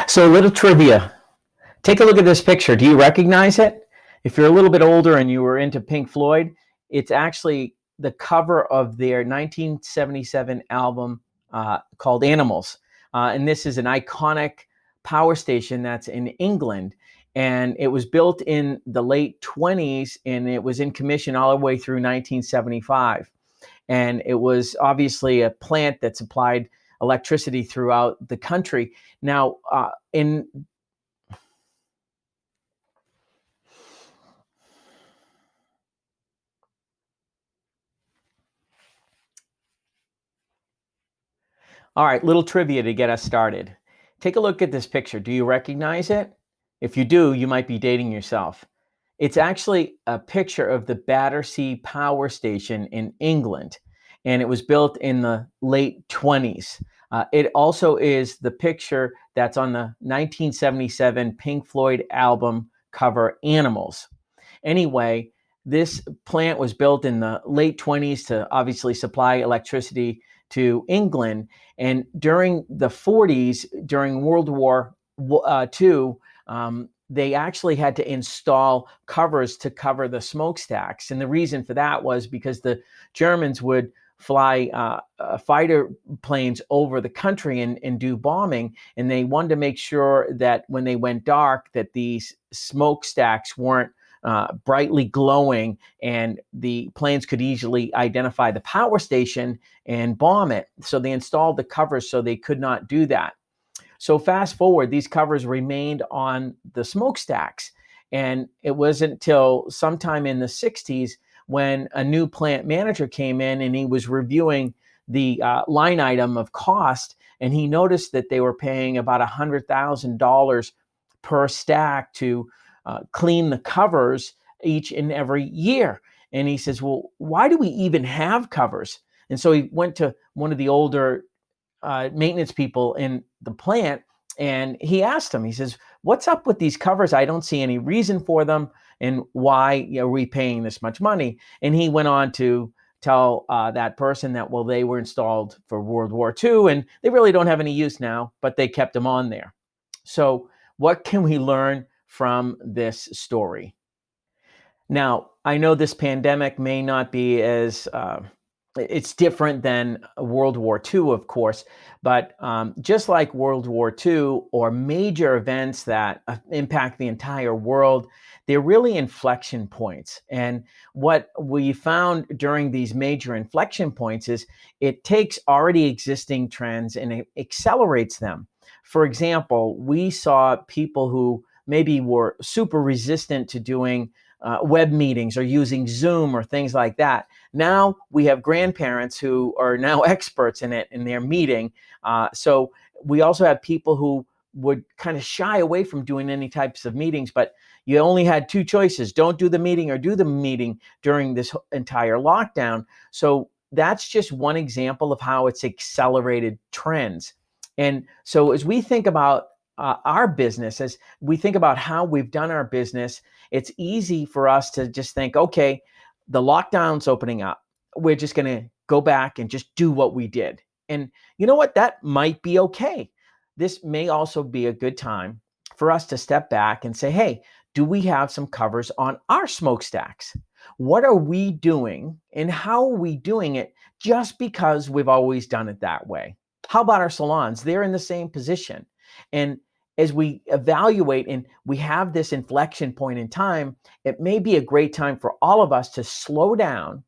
So, a little trivia. Take a look at this picture. Do you recognize it? If you're a little bit older and you were into Pink Floyd, it's actually the cover of their 1977 album called Animals. And this is an iconic power station that's in England. And it was built in the late 20s and it was in commission all the way through 1975. And it was obviously a plant that supplied electricity throughout the country. Now, in All right, little trivia to get us started. Take a look at this picture. Do you recognize it? If you do, you might be dating yourself. It's actually a picture of the Battersea Power Station in England, and it was built in the late 20s. It also is the picture that's on the 1977 Pink Floyd album cover Animals. Anyway, this plant was built in the late 20s to obviously supply electricity to England. And during the 40s, during World War II, they actually had to install covers to cover the smokestacks. And the reason for that was because the Germans would fly fighter planes over the country and do bombing. And they wanted to make sure that when they went dark, that these smokestacks weren't brightly glowing and the planes could easily identify the power station and bomb it. So they installed the covers so they could not do that. So fast forward, these covers remained on the smokestacks. And it wasn't until sometime in the 60s when a new plant manager came in and he was reviewing the line item of cost, and he noticed that they were paying about $100,000 per stack to clean the covers each and every year. And he says, well, why do we even have covers? And so he went to one of the older maintenance people in the plant and he asked him, he says, what's up with these covers? I don't see any reason for them. And why are we paying this much money? And he went on to tell that person that, well, they were installed for World War II and they really don't have any use now, but they kept them on there. So what can we learn from this story? Now, I know this pandemic may not be as it's different than World War II, of course, but just like World War II or major events that impact the entire world, they're really inflection points. And what we found during these major inflection points is it takes already existing trends and it accelerates them. For example, we saw people who maybe were super resistant to doing web meetings or using Zoom or things like that. Now we have grandparents who are now experts in it and they're meeting. So we also have people who would kind of shy away from doing any types of meetings, but you only had two choices: don't do the meeting or do the meeting during this entire lockdown. So that's just one example of how it's accelerated trends. And so as we think about our business, as we think about how we've done our business, it's easy for us to just think, okay, the lockdown's opening up. We're just going to go back and just do what we did. And you know what? That might be okay. This may also be a good time for us to step back and say, hey, do we have some covers on our smokestacks? What are we doing and how are we doing it just because we've always done it that way? How about our salons? They're in the same position. And as we evaluate and we have this inflection point in time, it may be a great time for all of us to slow down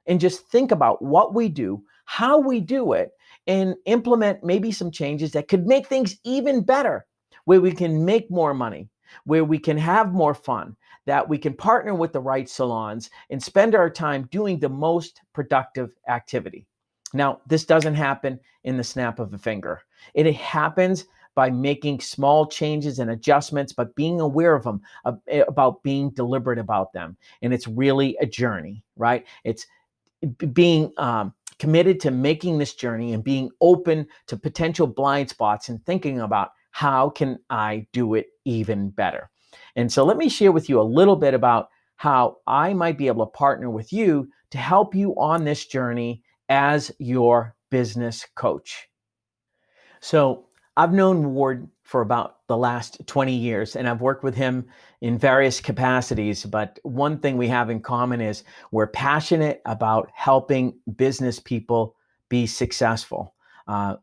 and just think about what we do, how we do it, and implement maybe some changes that could make things even better, where we can make more money, where we can have more fun, that we can partner with the right salons and spend our time doing the most productive activity. Now, this doesn't happen in the snap of a finger. It happens by making small changes and adjustments, but being aware of them, about being deliberate about them. And it's really a journey, right? It's being committed to making this journey and being open to potential blind spots and thinking about how can I do it even better. And so let me share with you a little bit about how I might be able to partner with you to help you on this journey as your business coach. So I've known Ward for about the last 20 years, and I've worked with him in various capacities. But one thing we have in common is we're passionate about helping business people be successful.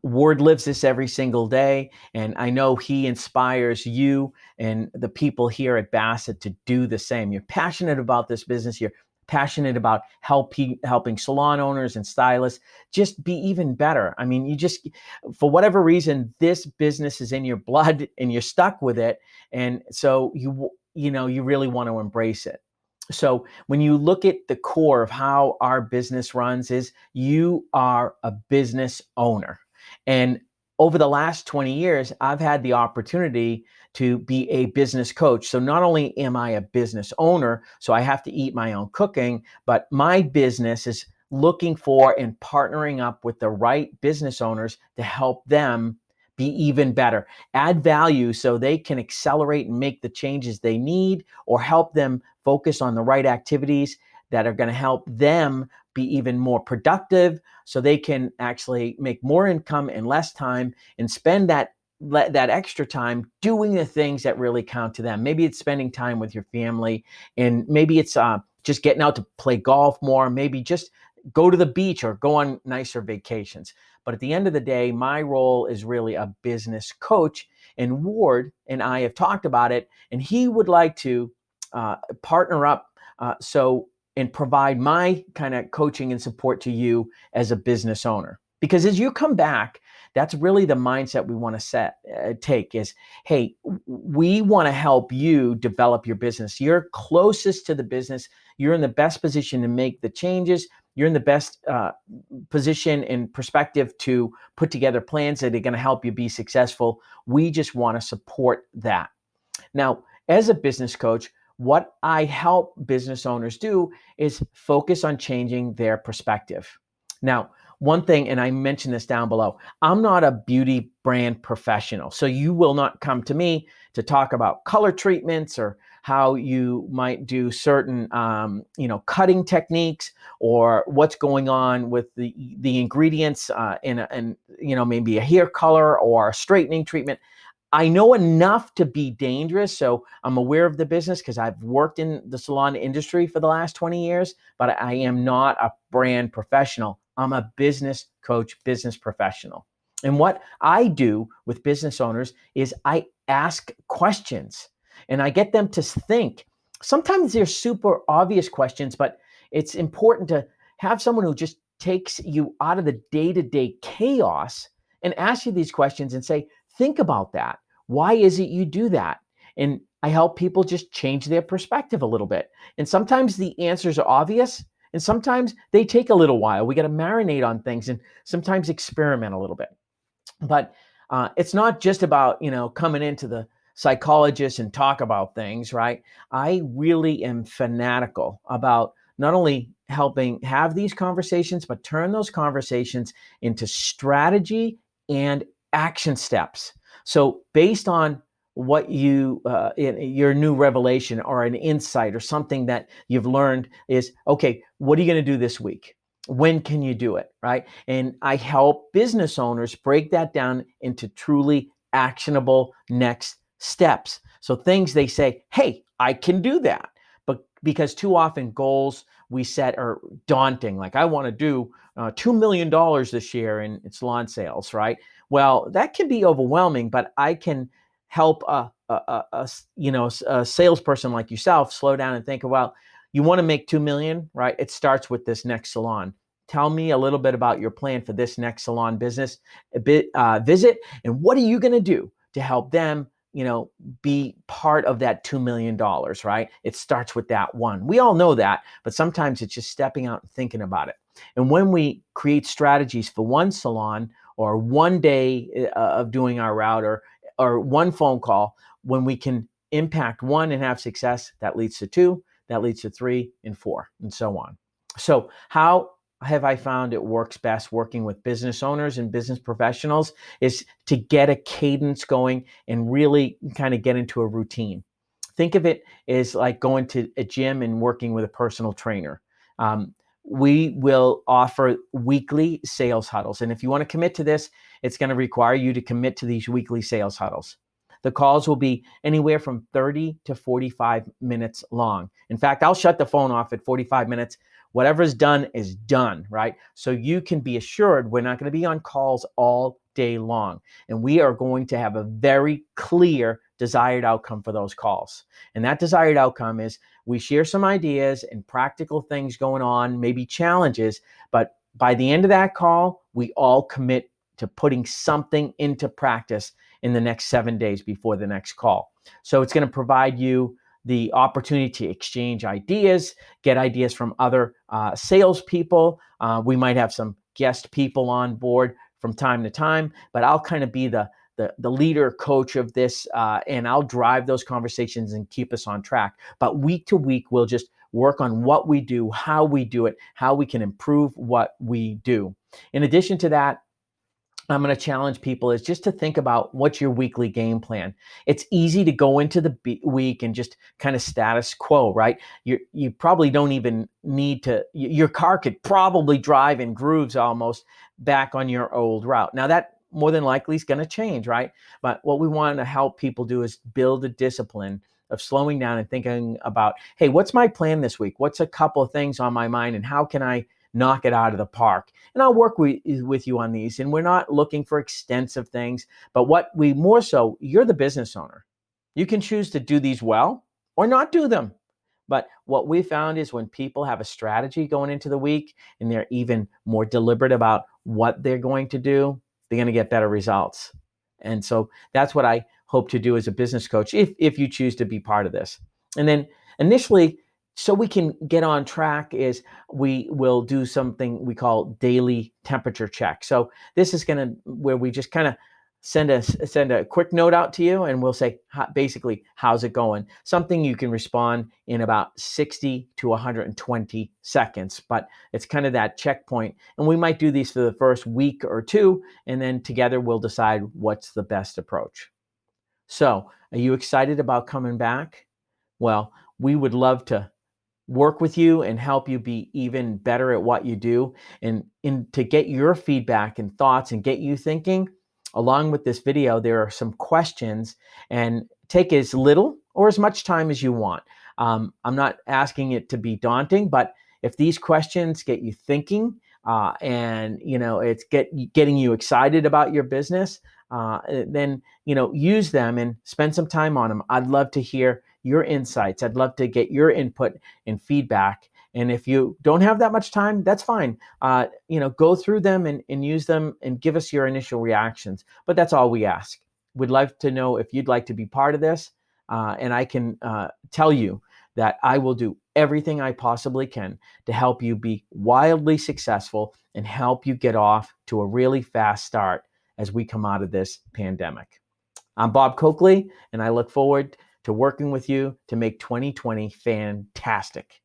Ward lives this every single day, and I know he inspires you and the people here at Bassett to do the same. You're passionate about this business. You're passionate about helping salon owners and stylists just be even better. I mean, you just, for whatever reason, this business is in your blood and you're stuck with it. And so you really want to embrace it. So when you look at the core of how our business runs is you are a business owner. And over the last 20 years, I've had the opportunity to be a business coach. So not only am I a business owner, so I have to eat my own cooking, but my business is looking for and partnering up with the right business owners to help them be even better, add value so they can accelerate and make the changes they need, or help them focus on the right activities that are going to help them be even more productive so they can actually make more income in less time and spend that extra time doing the things that really count to them. Maybe it's spending time with your family, and maybe it's just getting out to play golf more, maybe just go to the beach or go on nicer vacations. But at the end of the day, my role is really a business coach. And Ward and I have talked about it, and he would like to partner up and provide my kind of coaching and support to you as a business owner. Because as you come back, that's really the mindset we want to take is, hey, we want to help you develop your business. You're closest to the business. You're in the best position to make the changes. You're in the best position and perspective to put together plans that are going to help you be successful. We just want to support that. Now, as a business coach, what I help business owners do is focus on changing their perspective. Now, one thing, and I mentioned this down below, I'm not a beauty brand professional. So you will not come to me to talk about color treatments or how you might do certain, cutting techniques, or what's going on with the ingredients in maybe a hair color or a straightening treatment. I know enough to be dangerous, so I'm aware of the business because I've worked in the salon industry for the last 20 years, but I am not a brand professional. I'm a business coach, business professional. And what I do with business owners is I ask questions and I get them to think. Sometimes they're super obvious questions, but it's important to have someone who just takes you out of the day-to-day chaos and ask you these questions and say, think about that. Why is it you do that? And I help people just change their perspective a little bit. And sometimes the answers are obvious, and sometimes they take a little while. We got to marinate on things and sometimes experiment a little bit. But it's not just about, coming into the psychologist and talk about things, right? I really am fanatical about not only helping have these conversations, but turn those conversations into strategy and action steps. So based on what your new revelation or an insight or something that you've learned is, okay, what are you going to do this week? When can you do it, right? And I help business owners break that down into truly actionable next steps. So things they say, hey, I can do that. But because too often goals we set are daunting. Like, I want to do $2 million this year in salon sales, right? Well, that can be overwhelming, but I can help a salesperson like yourself slow down and think, well, you want to make 2 million, right? It starts with this next salon. Tell me a little bit about your plan for this next salon business visit, and what are you going to do to help them, be part of that $2 million, right? It starts with that one. We all know that, but sometimes it's just stepping out and thinking about it. And when we create strategies for one salon or one day of doing our route or one phone call, when we can impact one and have success, that leads to two, that leads to 3 and 4, and so on. So how have I found it works best working with business owners and business professionals is to get a cadence going and really kind of get into a routine. Think of it as like going to a gym and working with a personal trainer. We will offer weekly sales huddles. And if you want to commit to this, it's going to require you to commit to these weekly sales huddles. The calls will be anywhere from 30 to 45 minutes long. In fact, I'll shut the phone off at 45 minutes. Whatever's done is done, right? So you can be assured we're not going to be on calls all day long. And we are going to have a very clear desired outcome for those calls. And that desired outcome is we share some ideas and practical things going on, maybe challenges, but by the end of that call, we all commit to putting something into practice in the next 7 days before the next call. So it's going to provide you the opportunity to exchange ideas, get ideas from other salespeople. We might have some guest people on board from time to time, but I'll kind of be the leader coach of this, and I'll drive those conversations and keep us on track. But week to week, we'll just work on what we do, how we do it, how we can improve what we do. In addition to that, I'm going to challenge people is just to think about what's your weekly game plan. It's easy to go into the week and just kind of status quo, right? You probably don't even need to, your car could probably drive in grooves almost back on your old route. Now that more than likely is going to change, right? But what we want to help people do is build a discipline of slowing down and thinking about, hey, what's my plan this week? What's a couple of things on my mind and how can I knock it out of the park? And I'll work with you on these. And we're not looking for extensive things, but what we more so, you're the business owner. You can choose to do these well or not do them. But what we found is when people have a strategy going into the week and they're even more deliberate about what they're going to do, they're going to get better results. And so that's what I hope to do as a business coach if you choose to be part of this. And then initially, so we can get on track is we will do something we call daily temperature check. So this is going to where we just kind of send a quick note out to you and we'll say basically how's it going, something you can respond in about 60 to 120 seconds, but it's kind of that checkpoint. And we might do these for the first week or two, and then together we'll decide what's the best approach. So are you excited about coming back? Well, we would love to work with you and help you be even better at what you do, and to get your feedback and thoughts and get you thinking. Along with this video, there are some questions, and take as little or as much time as you want. I'm not asking it to be daunting, but if these questions get you thinking, and it's getting you excited about your business, then use them and spend some time on them. I'd love to hear your insights. I'd love to get your input and feedback. And if you don't have that much time, that's fine. Go through them and use them and give us your initial reactions. But that's all we ask. We'd love to know if you'd like to be part of this. And I can tell you that I will do everything I possibly can to help you be wildly successful and help you get off to a really fast start as we come out of this pandemic. I'm Bob Coakley, and I look forward to working with you to make 2020 fantastic.